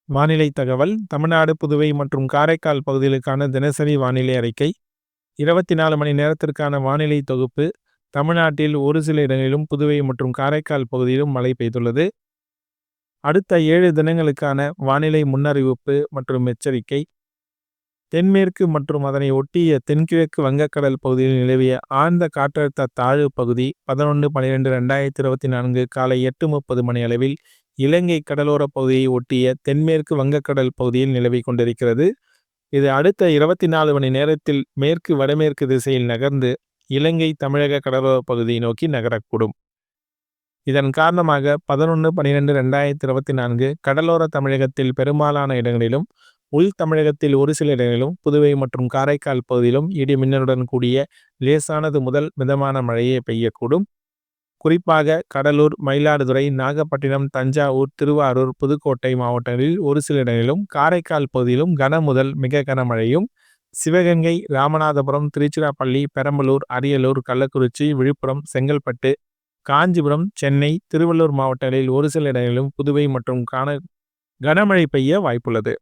வானிலை தகவல். தமிழ்நாடு, புதுவை மற்றும் காரைக்கால் பகுதிகளுக்கான தினசரி வானிலை அறிக்கை. 24 மணி நேரத்திற்கான வானிலை தொகுப்பு. தமிழ்நாட்டில் ஒரு சில இடங்களிலும், புதுவை மற்றும் காரைக்கால் பகுதியிலும் மழை பெய்துள்ளது. அடுத்த 7 தினங்களுக்கான வானிலை முன்னறிவிப்பு மற்றும் எச்சரிக்கை. தென்மேற்கு மற்றும் அதனை ஒட்டிய தென்கிழக்கு வங்கக்கடல் பகுதியில் நிலவிய ஆழ்ந்த காற்றழுத்த தாழ்வு பகுதி 11/12/2024 காலை 8:30 மணி அளவில் இலங்கை கடலோர பகுதியை ஒட்டிய தென்மேற்கு வங்கக்கடல் பகுதியில் நிலவிக் கொண்டிருக்கிறது. இது அடுத்த 24 மணி நேரத்தில் மேற்கு வடமேற்கு திசையில் நகர்ந்து இலங்கை தமிழக கடலோர பகுதியை நோக்கி நகரக்கூடும். இதன் காரணமாக 11/12/2024 கடலோர தமிழகத்தில் பெரும்பாலான இடங்களிலும், உள் தமிழகத்தில் ஒரு சில இடங்களிலும், புதுவை மற்றும் காரைக்கால் பகுதியிலும் இடி மின்னலுடன் கூடிய லேசானது முதல் மிதமான மழையே பெய்யக்கூடும். குறிப்பாக கடலூர், மயிலாடுதுறை, நாகப்பட்டினம், தஞ்சாவூர், திருவாரூர், புதுக்கோட்டை மாவட்டங்களில் ஒரு சில இடங்களிலும், காரைக்கால் பகுதியிலும் கன முதல் மிக கனமழையும், சிவகங்கை, ராமநாதபுரம், திருச்சிராப்பள்ளி, பெரம்பலூர், அரியலூர், கள்ளக்குறிச்சி, விழுப்புரம், செங்கல்பட்டு, காஞ்சிபுரம், சென்னை, திருவள்ளூர் மாவட்டங்களில் ஒரு சில இடங்களிலும் புதுவை மற்றும் கனமழை பெய்ய வாய்ப்புள்ளது.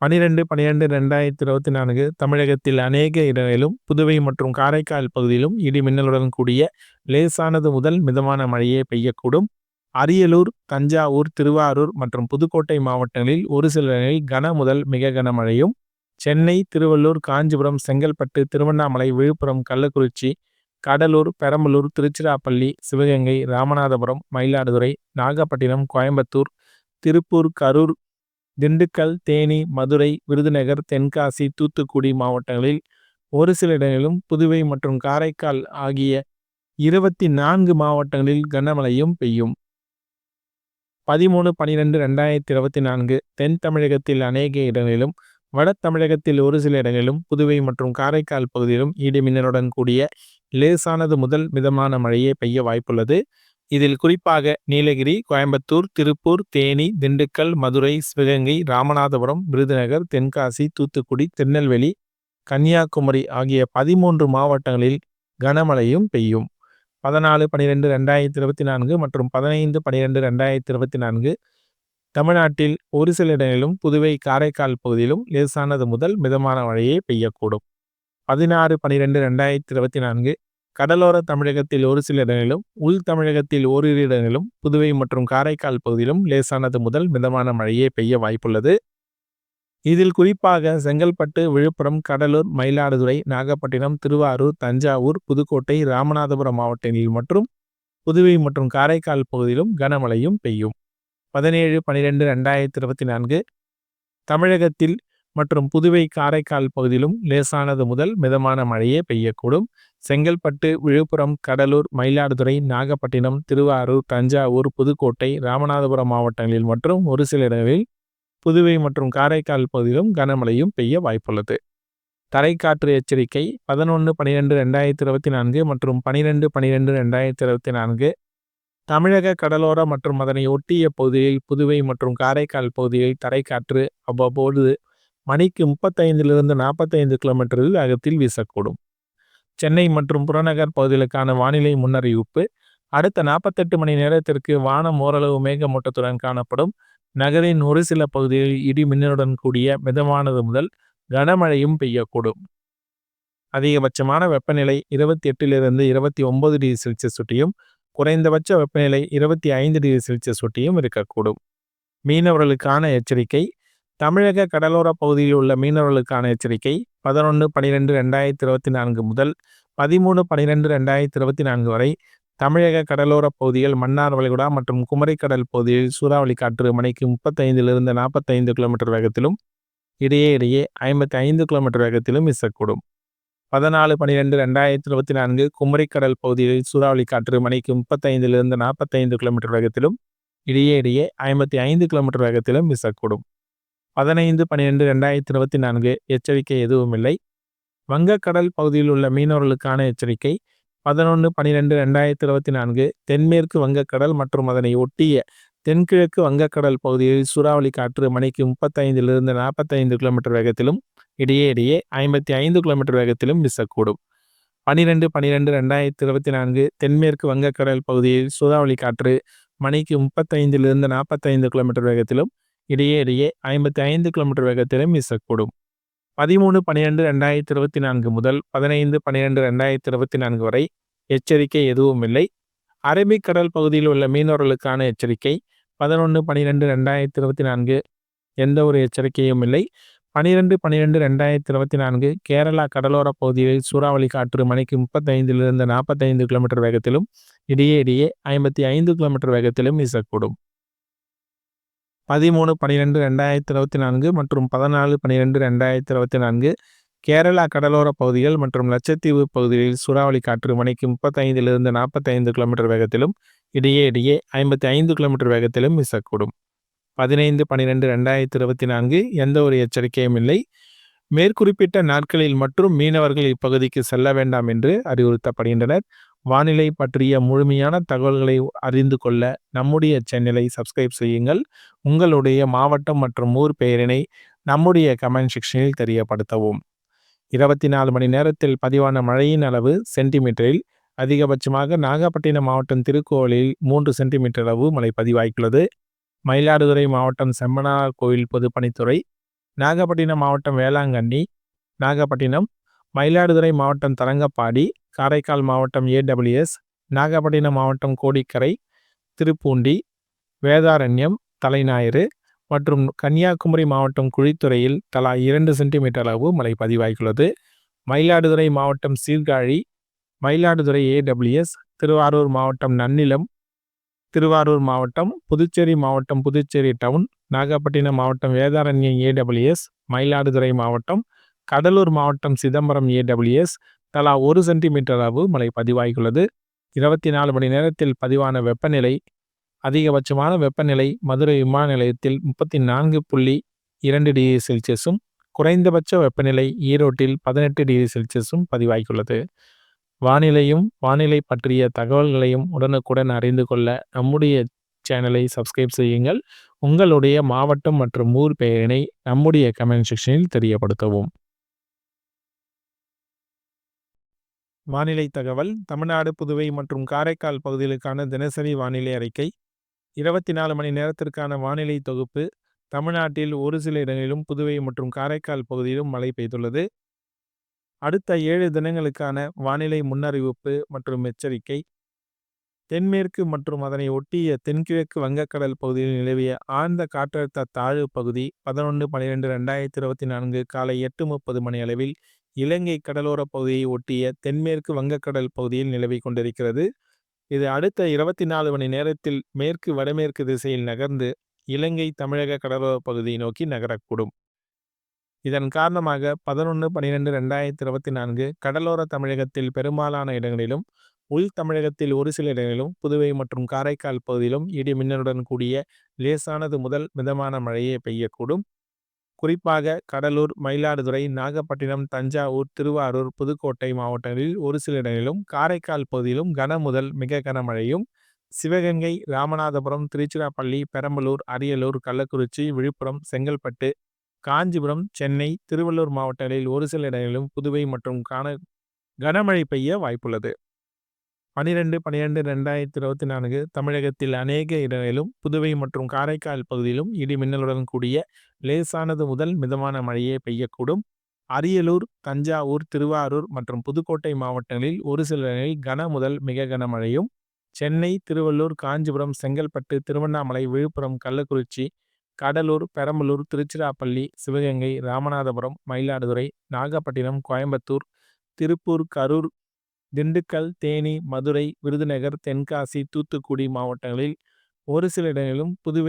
12/12/2024 தமிழகத்தில் அநேக இடங்களிலும், புதுவை மற்றும் காரைக்கால் பகுதியிலும் இடி மின்னலுடன் கூடிய லேசானது முதல் மிதமான மழையே பெய்யக்கூடும். அரியலூர், தஞ்சாவூர், திருவாரூர் மற்றும் புதுக்கோட்டை மாவட்டங்களில் ஒரு சில இடங்களில் கன முதல் மிக கனமழையும், சென்னை, திருவள்ளூர், காஞ்சிபுரம், செங்கல்பட்டு, திருவண்ணாமலை, விழுப்புரம், கள்ளக்குறிச்சி, கடலூர், பெரம்பலூர், திருச்சிராப்பள்ளி, சிவகங்கை, ராமநாதபுரம், மயிலாடுதுறை, நாகப்பட்டினம், கோயம்புத்தூர், திருப்பூர், கரூர், திண்டுக்கல், தேனி, மதுரை, விருதுநகர், தென்காசி, தூத்துக்குடி மாவட்டங்களில் ஒரு சில இடங்களிலும், புதுவை மற்றும் காரைக்கால் ஆகிய 24 மாவட்டங்களில் கனமழையும் பெய்யும். 13/12/2024 தென் தமிழகத்தில் அநேக இடங்களிலும், வட தமிழகத்தில் ஒரு சில இடங்களிலும், புதுவை மற்றும் காரைக்கால் பகுதியிலும் இடி மின்னலுடன் கூடிய லேசானது முதல் மிதமான மழையே பெய்ய வாய்ப்புள்ளது. இதில் குறிப்பாக நீலகிரி, கோயம்புத்தூர், திருப்பூர், தேனி, திண்டுக்கல், மதுரை, சிவகங்கை, ராமநாதபுரம், விருதுநகர், தென்காசி, தூத்துக்குடி, திருநெல்வேலி, கன்னியாகுமரி ஆகிய 13 மாவட்டங்களில் கனமழையும் பெய்யும். 14/12/2024 மற்றும் 15/12/2024 தமிழ்நாட்டில் ஒரு சில இடங்களிலும், புதுவை, காரைக்கால் பகுதியிலும் லேசானது முதல் மிதமான மழையே பெய்யக்கூடும். 16/12/2024 கடலோர தமிழகத்தில் ஒரு சில இடங்களிலும், உள் தமிழகத்தில் ஓரிரு இடங்களிலும், புதுவை மற்றும் காரைக்கால் பகுதியிலும் லேசானது முதல் மிதமான மழையே பெய்ய வாய்ப்புள்ளது. இதில் குறிப்பாக செங்கல்பட்டு, விழுப்புரம், கடலூர், மயிலாடுதுறை, நாகப்பட்டினம், திருவாரூர், தஞ்சாவூர், புதுக்கோட்டை, ராமநாதபுரம் மாவட்டங்களில் மற்றும் புதுவை மற்றும் காரைக்கால் பகுதியிலும் கனமழையும் பெய்யும். 17/12/2024 தமிழகத்தில் மற்றும் புதுவை, காரைக்கால் பகுதியிலும் லேசானது முதல் மிதமான மழையே பெய்யக்கூடும். செங்கல்பட்டு, விழுப்புரம், கடலூர், மயிலாடுதுறை, நாகப்பட்டினம், திருவாரூர், தஞ்சாவூர், புதுக்கோட்டை, ராமநாதபுரம் மாவட்டங்களில் மற்றும் ஒரு சில இடங்களில், புதுவை மற்றும் காரைக்கால் பகுதியிலும் கனமழையும் பெய்ய வாய்ப்புள்ளது. தரைக்காற்று எச்சரிக்கை. 11/12/2024 மற்றும் 12/12/2024 தமிழக கடலோர மற்றும் அதனை ஒட்டிய பகுதிகளில், புதுவை மற்றும் காரைக்கால் பகுதிகளில் தரைக்காற்று அவ்வப்போது மணிக்கு 35-45 கிலோமீட்டரில் வேகத்தில் வீசக்கூடும். சென்னை மற்றும் புறநகர் பகுதிகளுக்கான வானிலை முன்னறிவிப்பு. அடுத்த 48 மணி நேரத்திற்கு வானம் ஓரளவு மேகமூட்டத்துடன் காணப்படும். நகரின் ஒரு சில பகுதிகளில் இடி மின்னலுடன் கூடிய மிதமானது முதல் கனமழையும் பெய்யக்கூடும். அதிகபட்சமான வெப்பநிலை 28-29 டிகிரி செல்சியஸ் ஒட்டியும், குறைந்தபட்ச வெப்பநிலை 25 டிகிரி செல்சியஸ் ஒட்டியும் இருக்கக்கூடும். மீனவர்களுக்கான எச்சரிக்கை. தமிழக கடலோர பகுதியில் உள்ள மீனவர்களுக்கான எச்சரிக்கை 11/12/2024 முதல் 13/12/2024 வரை தமிழக கடலோர பகுதிகள், மன்னார் வளைகுடா மற்றும் குமரிக்கடல் பகுதியில் சூறாவளி காற்று மணிக்கு 35-45 கிலோமீட்டர் வேகத்திலும், இடையே 55 கிலோமீட்டர் வேகத்திலும் வீசக்கூடும். 14/12/2024 குமரிக்கடல் பகுதியில் சூறாவளி காற்று மணிக்கு 35-45 கிலோமீட்டர் வேகத்திலும், இடையே 55 கிலோமீட்டர் வேகத்திலும் வீசக்கூடும். 15/12/2024 எச்சரிக்கை எதுவும் இல்லை. வங்கக்கடல் பகுதியில் உள்ள மீனவர்களுக்கான எச்சரிக்கை. 11/12/2024 தென்மேற்கு வங்கக்கடல் மற்றும் அதனை ஒட்டிய தென்கிழக்கு வங்கக்கடல் பகுதியில் சூறாவளி காற்று மணிக்கு 35-45 கிலோமீட்டர் வேகத்திலும், இடையே 55 கிலோமீட்டர் வேகத்திலும் வீசக்கூடும். 12/12/2024 தென்மேற்கு வங்கக்கடல் பகுதியில் சூறாவளி காற்று மணிக்கு 35-45 கிலோமீட்டர் வேகத்திலும், இடையே இடையே 55 கிலோமீட்டர் வேகத்திலும் வீசக்கூடும். 13/12/2024 முதல் 15/12/2024 வரை எச்சரிக்கை எதுவும் இல்லை. அரபிக்கடல் பகுதியில் உள்ள மீனவர்களுக்கான எச்சரிக்கை 11/12/2024 எந்த ஒரு எச்சரிக்கையும் இல்லை. 12/12/2024 கேரளா கடலோர பகுதிகளில் சூறாவளி காற்று மணிக்கு 35 கிலோமீட்டர் வேகத்திலும் இடையே இடையே 55 கிலோமீட்டர் வேகத்திலும் வீசக்கூடும். 13/12/2024 மற்றும் 14/12/2024 கேரளா கடலோர பகுதிகள் மற்றும் லட்சத்தீவு பகுதிகளில் சூறாவளி காற்று மணிக்கு 35 கிலோமீட்டர் வேகத்திலும் இடையே இடையே 55 கிலோமீட்டர் வேகத்திலும் வீசக்கூடும். 15/12/2024 எந்த ஒரு எச்சரிக்கையும் இல்லை. மேற்குறிப்பிட்ட நாட்களில் மற்றும் மீனவர்கள் இப்பகுதிக்கு செல்ல வேண்டாம் என்று அறிவுறுத்தப்படுகின்றனர். வானிலை பற்றிய முழுமையான தகவல்களை அறிந்து கொள்ள நம்முடைய சேனலை சப்ஸ்கிரைப் செய்யுங்கள். உங்களுடைய மாவட்டம் மற்றும் ஊர் பெயரினை நம்முடைய கமெண்ட் செக்ஷனில் தெரியப்படுத்தவும். 24 மணி நேரத்தில் பதிவான மழையின் அளவு சென்டிமீட்டரில் அதிகபட்சமாக நாகப்பட்டினம் மாவட்டம் திருக்கோவிலில் 3 சென்டிமீட்டர் அளவு மழை பதிவாகியுள்ளது. மயிலாடுதுறை மாவட்டம் செம்மனார் கோயில் பொதுப்பணித்துறை, நாகப்பட்டினம் மாவட்டம் வேளாங்கண்ணி, நாகப்பட்டினம், மயிலாடுதுறை மாவட்டம் தரங்கம்பாடி, காரைக்கால் மாவட்டம் AWS, நாகப்பட்டினம் மாவட்டம் கோடிக்கரை, திருப்பூண்டி, வேதாரண்யம், தலைஞாயிறு மற்றும் கன்னியாகுமரி மாவட்டம் குழித்துறையில் தலா 2 சென்டிமீட்டர் அளவு மழை பதிவாகியுள்ளது. மயிலாடுதுறை மாவட்டம் சீர்காழி, மயிலாடுதுறை AWS, திருவாரூர் மாவட்டம் நன்னிலம், திருவாரூர் மாவட்டம், புதுச்சேரி மாவட்டம் புதுச்சேரி டவுன், நாகப்பட்டினம் மாவட்டம் வேதாரண்யம் AWS, மயிலாடுதுறை மாவட்டம், கடலூர் மாவட்டம் சிதம்பரம் AWS தலா 1 சென்டிமீட்டர் அளவு மழை பதிவாகியுள்ளது. 24 மணி நேரத்தில் பதிவான வெப்பநிலை அதிகபட்சமான வெப்பநிலை மதுரை விமான நிலையத்தில் 34.2 டிகிரி செல்சியஸும், குறைந்தபட்ச வெப்பநிலை ஈரோட்டில் 18 டிகிரி செல்சியஸும் பதிவாகியுள்ளது. வானிலையும் வானிலை பற்றிய தகவல்களையும் உடனுக்குடன் அறிந்து கொள்ள நம்முடைய சேனலை சப்ஸ்கிரைப் செய்யுங்கள். உங்களுடைய மாவட்டம் மற்றும் ஊர் பெயரினை நம்முடைய கமெண்ட் செக்ஷனில் தெரியப்படுத்தவும். வானிலை தகவல். தமிழ்நாடு, புதுவை மற்றும் காரைக்கால் பகுதிகளுக்கான தினசரி வானிலை அறிக்கை. 24 மணி நேரத்திற்கான வானிலை தொகுப்பு. தமிழ்நாட்டில் ஒரு சில இடங்களிலும் புதுவை மற்றும் காரைக்கால் பகுதியிலும் மழை பெய்துள்ளது. அடுத்த 7 தினங்களுக்கான வானிலை முன்னறிவிப்பு மற்றும் எச்சரிக்கை. தென்மேற்கு மற்றும் அதனை ஒட்டிய தென்கிழக்கு வங்கக்கடல் பகுதியில் நிலவிய ஆழ்ந்த காற்றழுத்த தாழ்வு பகுதி 11/12/2024 காலை 8:30 மணி அளவில் இலங்கை கடலோர பகுதியை ஒட்டிய தென்மேற்கு வங்கக்கடல் பகுதியில் நிலவி கொண்டிருக்கிறது. இது அடுத்த 24 மணி நேரத்தில் மேற்கு வடமேற்கு திசையில் நகர்ந்து இலங்கை தமிழக கடலோர பகுதியை நோக்கி நகரக்கூடும். இதன் காரணமாக 11/12/2024 கடலோர தமிழகத்தில் பெரும்பாலான இடங்களிலும், உள் தமிழகத்தில் ஒரு சில இடங்களிலும், புதுவை மற்றும் காரைக்கால் பகுதியிலும் இடி மின்னலுடன் கூடிய லேசானது முதல் மிதமான மழையே பெய்யக்கூடும். குறிப்பாக கடலூர், மயிலாடுதுறை, நாகப்பட்டினம், தஞ்சாவூர், திருவாரூர், புதுக்கோட்டை மாவட்டங்களில் ஒரு சில இடங்களிலும், காரைக்கால் பகுதியிலும் கன முதல் மிக கனமழையும், சிவகங்கை, ராமநாதபுரம், திருச்சிராப்பள்ளி, பெரம்பலூர், அரியலூர், கள்ளக்குறிச்சி, விழுப்புரம், செங்கல்பட்டு, காஞ்சிபுரம், சென்னை, திருவள்ளூர் மாவட்டங்களில் ஒரு சில இடங்களிலும் புதுவை மற்றும் கனமழை பெய்ய வாய்ப்புள்ளது. 12/12/2024 தமிழகத்தில் அநேக இடங்களிலும், புதுவை மற்றும் காரைக்கால் பகுதியிலும் இடி மின்னலுடன் கூடிய லேசானது முதல் மிதமான மழையே பெய்யக்கூடும். அரியலூர், தஞ்சாவூர், திருவாரூர் மற்றும் புதுக்கோட்டை மாவட்டங்களில் ஒரு சில இடங்களில் கன முதல் மிக கனமழையும், சென்னை, திருவள்ளூர், காஞ்சிபுரம், செங்கல்பட்டு, திருவண்ணாமலை, விழுப்புரம், கள்ளக்குறிச்சி, கடலூர், பெரம்பலூர், திருச்சிராப்பள்ளி, சிவகங்கை, ராமநாதபுரம், மயிலாடுதுறை, நாகப்பட்டினம், கோயம்புத்தூர், திருப்பூர், கரூர், திண்டுக்கல், தேனி, மதுரை, விருதுநகர், தென்காசி, தூத்துக்குடி மாவட்டங்களில் ஒரு சில இடங்களிலும், புதுவை